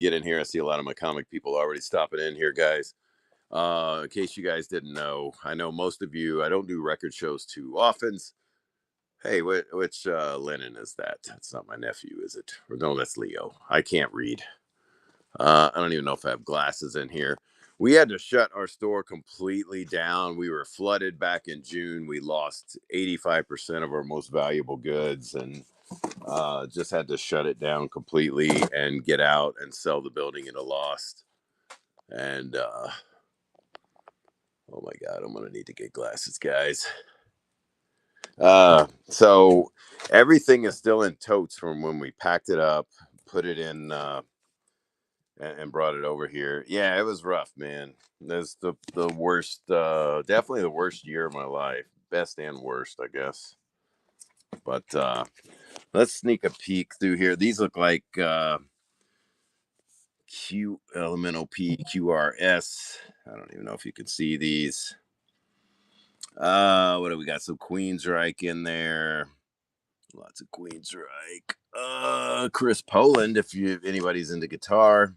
get in here. I see a lot of my comic people already stopping in here, guys. In case you guys didn't know, I know most of you, I don't do record shows too often. Hey, which Lennon is that? That's not my nephew, is it? Or no, that's Leo. I can't read. I don't even know if I have glasses in here. We had to shut our store completely down. We were flooded back in June. We lost 85% of our most valuable goods and just had to shut it down completely and get out and sell the building at a loss. And oh my God, I'm going to need to get glasses, guys. So everything is still in totes from when we packed it up, put it in, and brought it over here. Yeah, it was rough, man. That's the worst, definitely the worst year of my life. Best and worst, I guess. But let's sneak a peek through here. These look like Q Elemental P QRS. I don't even know if you can see these. What do we got? Some Queensryche in there. Lots of Queensryche. Chris Poland, if anybody's into guitar.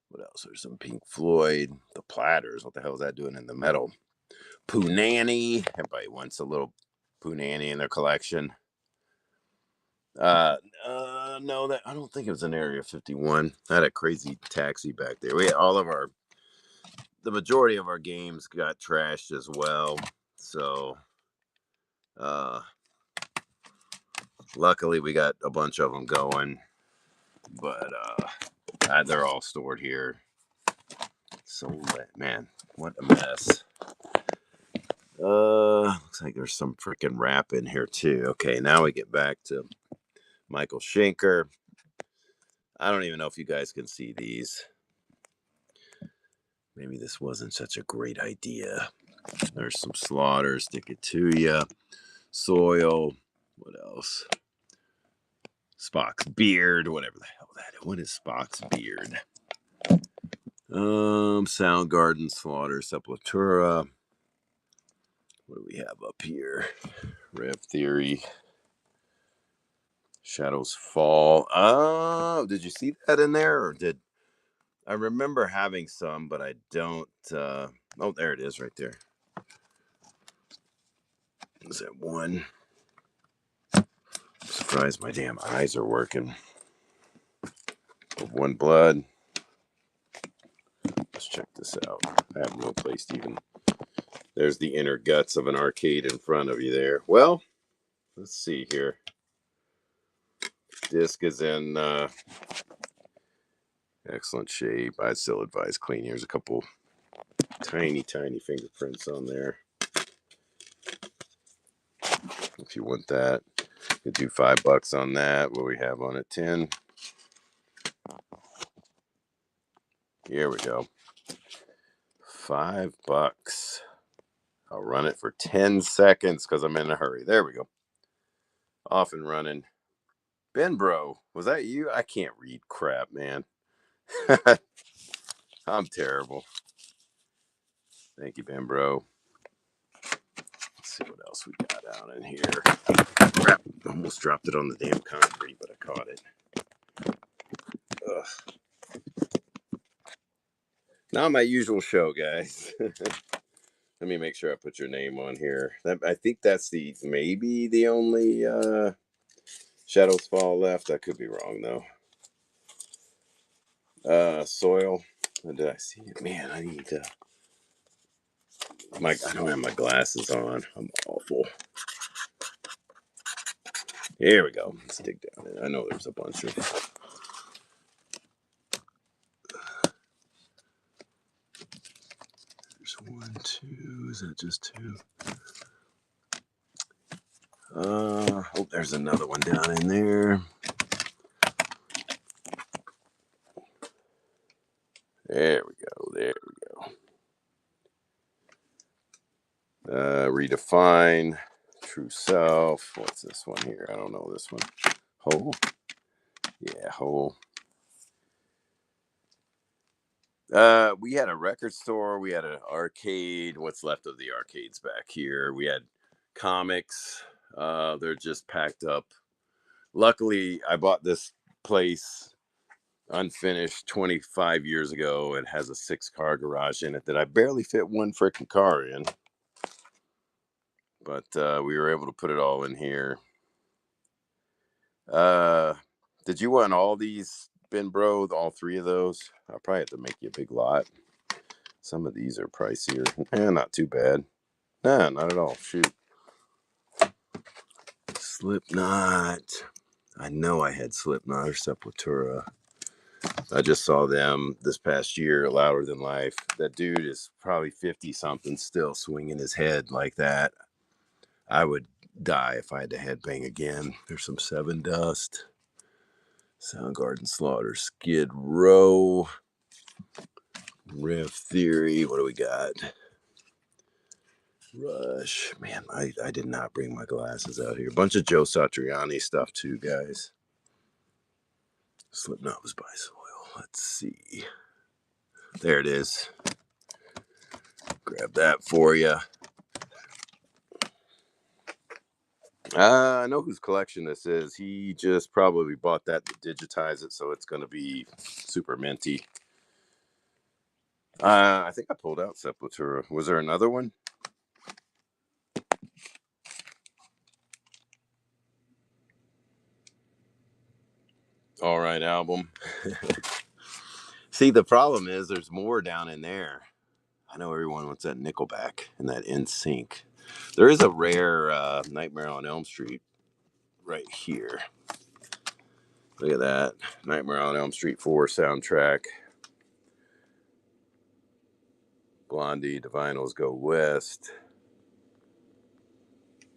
What else? There's some Pink Floyd. The Platters. What the hell is that doing in the metal? Poonanny. Everybody wants a little Poonanny in their collection. No, that I don't think it was an Area 51. I had a crazy taxi back there. We had the majority of our games got trashed as well. So, luckily we got a bunch of them going, but they're all stored here. So, man, what a mess. Looks like there's some freaking rap in here too. Okay, now we get back to Michael Schenker. I don't even know if you guys can see these. Maybe this wasn't such a great idea. There's some Slaughter, Stick It To Ya, Soil. What else? Spock's Beard, whatever the hell that is. What is Spock's Beard? Soundgarden, Slaughter, Sepultura. What do we have up here? Rev Theory, Shadows Fall. Oh, did you see that in there? Or did I remember having some, but I don't. Oh, there it is right there. Is that one? I'm surprised my damn eyes are working. One Blood. Let's check this out. I have no place to even. There's the inner guts of an arcade in front of you there. Well, let's see here. Disc is in excellent shape. I'd still advise clean. Here's a couple tiny fingerprints on there. If you want that, you could do $5 on that. What we have on it, 10. Here we go. $5. I'll run it for 10 seconds because I'm in a hurry. There we go. Off and running. Ben Bro, was that you? I can't read crap, man. I'm terrible. Thank you, Ben Bro. Let's see what else we got out in here. Crap. Almost dropped it on the damn concrete, but I caught it. Ugh. Not my usual show, guys. Let me make sure I put your name on here. I think that's maybe the only Shadows Fall left. I could be wrong though. Soil. Did I see it? Man, I need to. I don't have my glasses on. I'm awful. Here we go. Let's dig down in. I know there's a bunch of. There's 1, 2. Is that just 2? Oh, there's another one down in there. There we go. There we go. Redefine. True Self. What's this one here? I don't know this one. Hole. Yeah, Hole. We had a record store. We had an arcade. What's left of the arcades back here? We had comics. They're just packed up. Luckily, I bought this place unfinished 25 years ago. It has a 6-car garage in it that I barely fit one freaking car in. But we were able to put it all in here. Did you want all these, Ben Bro? All 3 of those? I'll probably have to make you a big lot. Some of these are pricier. Not too bad. Nah, not at all. Shoot. Slipknot. I know I had Slipknot or Sepultura. I just saw them this past year, Louder Than Life. That dude is probably 50 something still swinging his head like that. I would die if I had to headbang again. There's some Seven Dust, Soundgarden, Slaughter, Skid Row, Riff Theory. What do we got? Rush. Man, I did not bring my glasses out here. A bunch of Joe Satriani stuff too, guys. Slipknot was by Soil. Let's see. There it is. Grab that for you. I know whose collection this is. He just probably bought that to digitize it, so it's going to be super minty. I think I pulled out Sepultura. Was there another one? All Right album. See, the problem is there's more down in there. I know everyone wants that Nickelback and that NSYNC. There is a rare Nightmare on Elm Street right here. Look at that. Nightmare on Elm Street 4 soundtrack. Blondie, Divinyls Go West.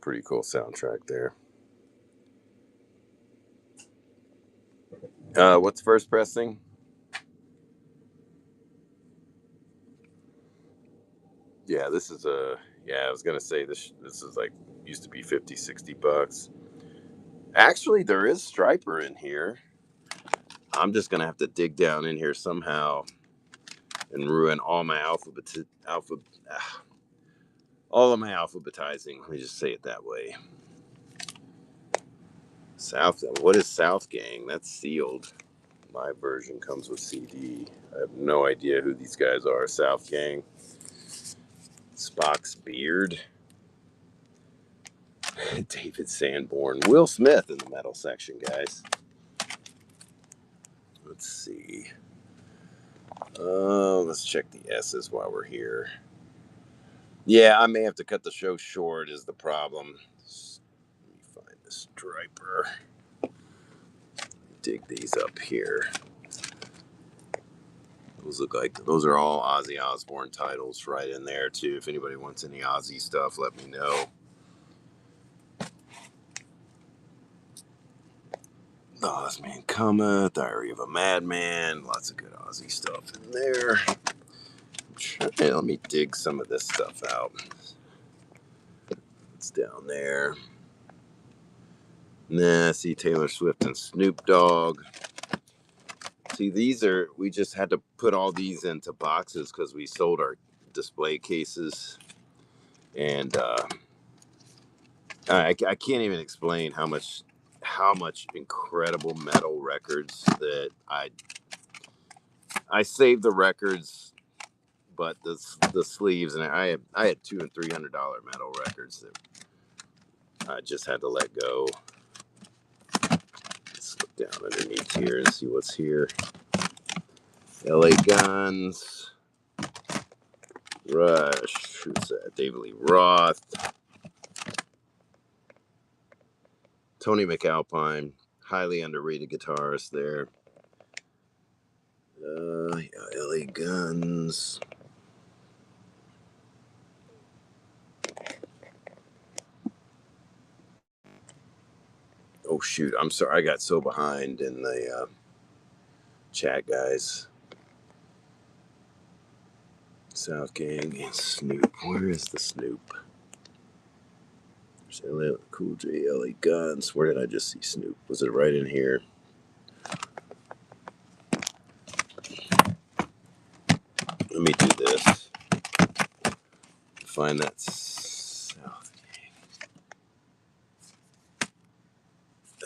Pretty cool soundtrack there. What's first pressing? Yeah, this is I was gonna say this is like used to be 50, $60. Actually, there is Striper in here. I'm just gonna have to dig down in here somehow and ruin all my all of my alphabetizing. Let me just say it that way. What is South Gang? That's sealed. My version comes with CD. I have no idea who these guys are. South Gang. Spock's Beard. David Sanborn. Will Smith in the metal section, guys. Let's see. Let's check the S's while we're here. Yeah, I may have to cut the show short is the problem. Let me find the Striper. Dig these up here. Those are all Ozzy Osbourne titles right in there too. If anybody wants any Ozzy stuff, let me know. The Ozman Cometh, Diary of a Madman, lots of good Ozzy stuff in there. Okay, let me dig some of this stuff out. It's down there. Nah, see Taylor Swift and Snoop Dogg. See, we just had to put all these into boxes because we sold our display cases. And I can't even explain how much incredible metal records that I saved the records, but the sleeves, and I had $200 and $300 metal records that I just had to let go. Let's look down underneath here and see what's here. LA Guns, Rush, who's that? David Lee Roth, Tony McAlpine, highly underrated guitarist there. LA Guns. Oh shoot, I'm sorry, I got so behind in the chat, guys. South Gang and Snoop. Where is the Snoop? There's LL Cool J, LA Guns. Where did I just see Snoop? Was it right in here? Let me do this. Find that South Gang.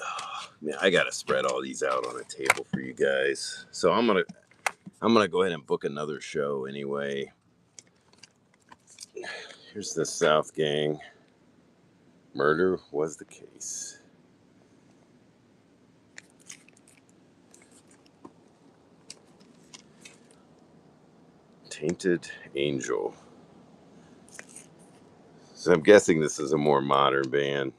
Oh, man, I gotta spread all these out on a table for you guys. So I'm gonna go ahead and book another show anyway. Here's the South Gang. Murder was the case. Tainted Angel. So I'm guessing this is a more modern band,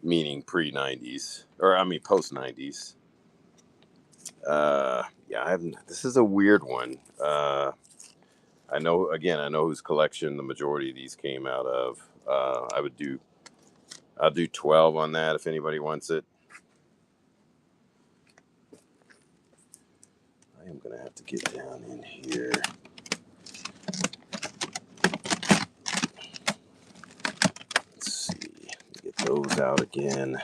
meaning pre-90s, or I mean post-90s. Yeah, I haven't. This is a weird one. I know. Again, I know whose collection the majority of these came out of. I'll do 12 on that if anybody wants it. I am gonna have to get down in here. Let's see. Get those out again.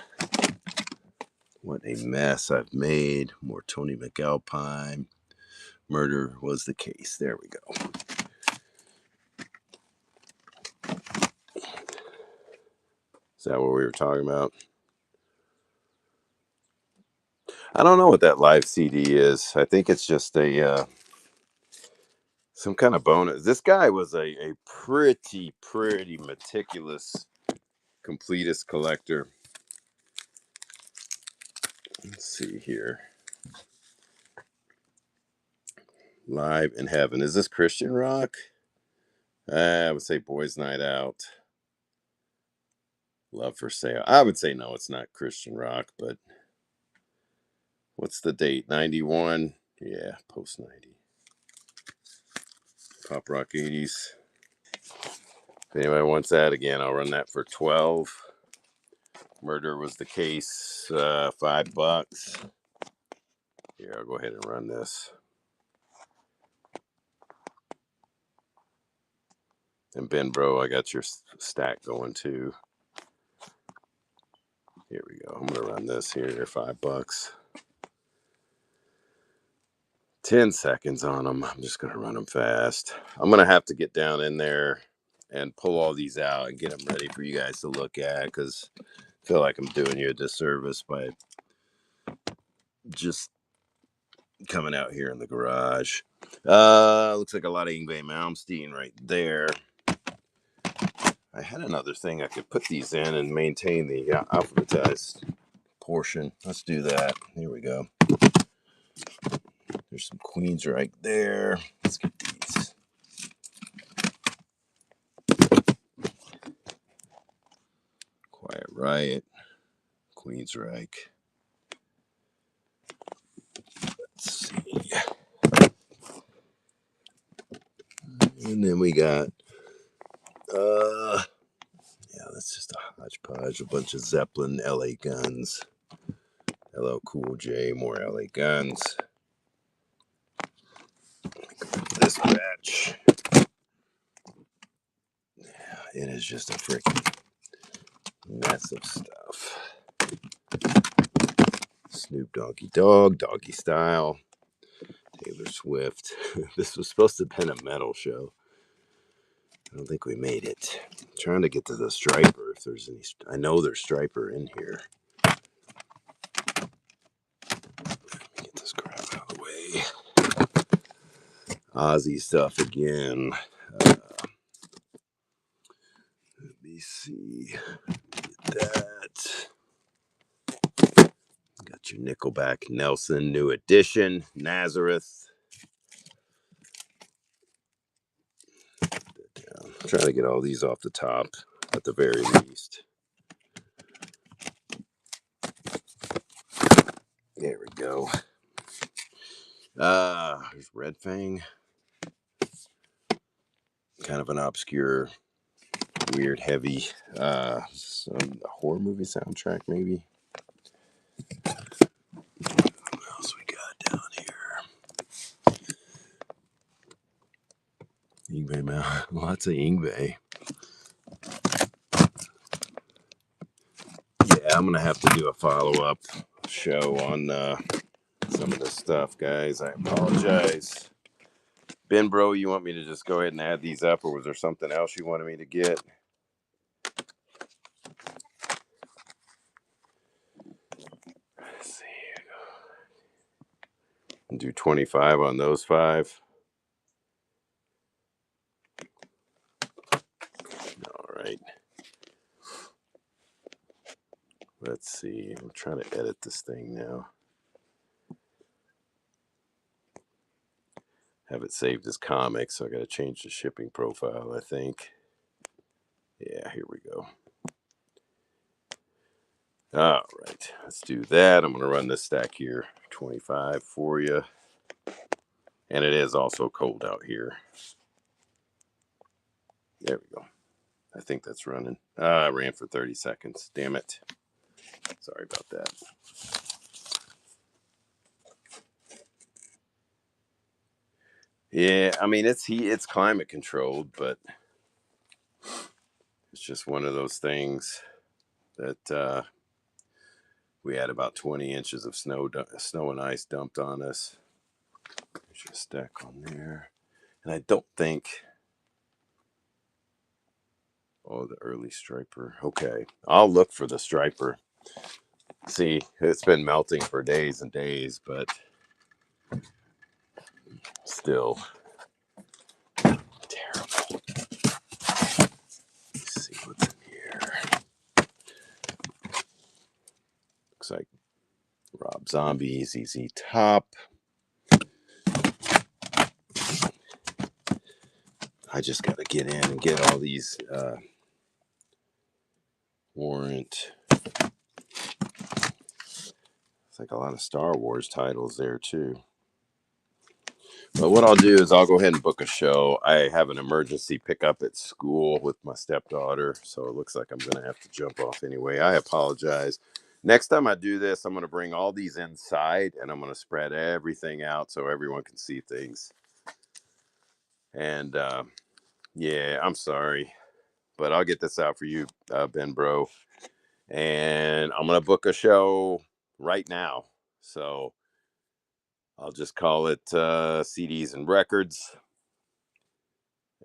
What a mess I've made. More Tony McAlpine. Murder was the case. There we go. Is that what we were talking about? I don't know what that live CD is. I think it's just a some kind of bonus. This guy was a pretty meticulous completist collector. Let's see here. Live in Heaven. Is this Christian rock? I would say Boys Night Out. Love for Sale. I would say no, it's not Christian rock, but what's the date? 91? Yeah, post 90. Pop rock 80s. If anybody wants that, again, I'll run that for 12. Murder was the case. $5. Here, I'll go ahead and run this. And Ben Bro, I got your stack going too. Here we go. I'm gonna run this here. $5. 10 seconds on them. I'm just gonna run them fast. I'm gonna have to get down in there and pull all these out and get them ready for you guys to look at, because I feel like I'm doing you a disservice by just coming out here in the garage. Looks like a lot of Yngwie Malmsteen right there. I had another thing I could put these in and maintain the alphabetized portion. Let's do that. Here we go. There's some Queens right there. Let's get these. Quiet Riot, Queensryche. Let's see. And then we got, yeah, that's just a hodgepodge. A bunch of Zeppelin, LA Guns. LL Cool J, more LA Guns. This batch. Yeah, it is just a freaking mess of stuff. Snoop Doggy Dogg, Doggy Style, Taylor Swift. This was supposed to have been a metal show. I don't think we made it. I'm trying to get to the Striper if there's any. I know there's Striper in here. Get this crap out of the way. Ozzy stuff again. Let me see. Get that. Got your Nickelback, Nelson, New Edition, Nazareth. I'm trying to get all these off the top at the very least. There we go. There's Red Fang. Kind of an obscure, weird, heavy, some horror movie soundtrack, maybe. What else we got down here? Yngwie Man. Lots of Yngwie. Yeah, I'm gonna have to do a follow-up show on some of this stuff, guys. I apologize. Ben Bro, you want me to just go ahead and add these up, or was there something else you wanted me to get? And do 25 on those 5. All right. Let's see. I'm trying to edit this thing now. Have it saved as comics, so I got to change the shipping profile, I think. Yeah, here we go. All right, let's do that. I'm going to run this stack here, 25 for you. And it is also cold out here. There we go. I think that's running. I ran for 30 seconds. Damn it. Sorry about that. Yeah, I mean it's climate controlled, but it's just one of those things that we had about 20 inches of snow and ice dumped on us. There's a stack on there, and I don't think. Oh, the early striper. Okay, I'll look for the striper. See, it's been melting for days and days, but still terrible. Let's see what's in here. Looks like Rob Zombie, ZZ Top. I just got to get in and get all these Warrant. It's like a lot of Star Wars titles there too. But what I'll do is I'll go ahead and book a show. I have an emergency pickup at school with my stepdaughter, so it looks like I'm going to have to jump off anyway. I apologize. Next time I do this, I'm going to bring all these inside and I'm going to spread everything out so everyone can see things. And yeah, I'm sorry, but I'll get this out for you, Ben Bro. And I'm going to book a show right now. So I'll just call it CDs and Records.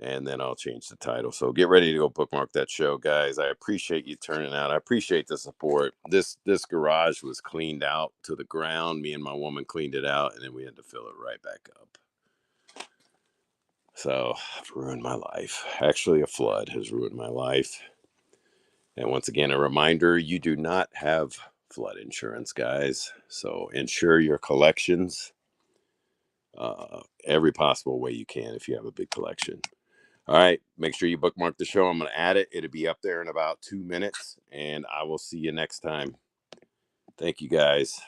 And then I'll change the title. So get ready to go bookmark that show, guys. I appreciate you turning out. I appreciate the support. This garage was cleaned out to the ground. Me and my woman cleaned it out, and then we had to fill it right back up. So I've ruined my life. Actually, a flood has ruined my life. And once again, a reminder, you do not have flood insurance, guys. So insure your collections every possible way you can if you have a big collection. All right. Make sure you bookmark the show. I'm going to add it. It'll be up there in about 2 minutes. And I will see you next time. Thank you, guys.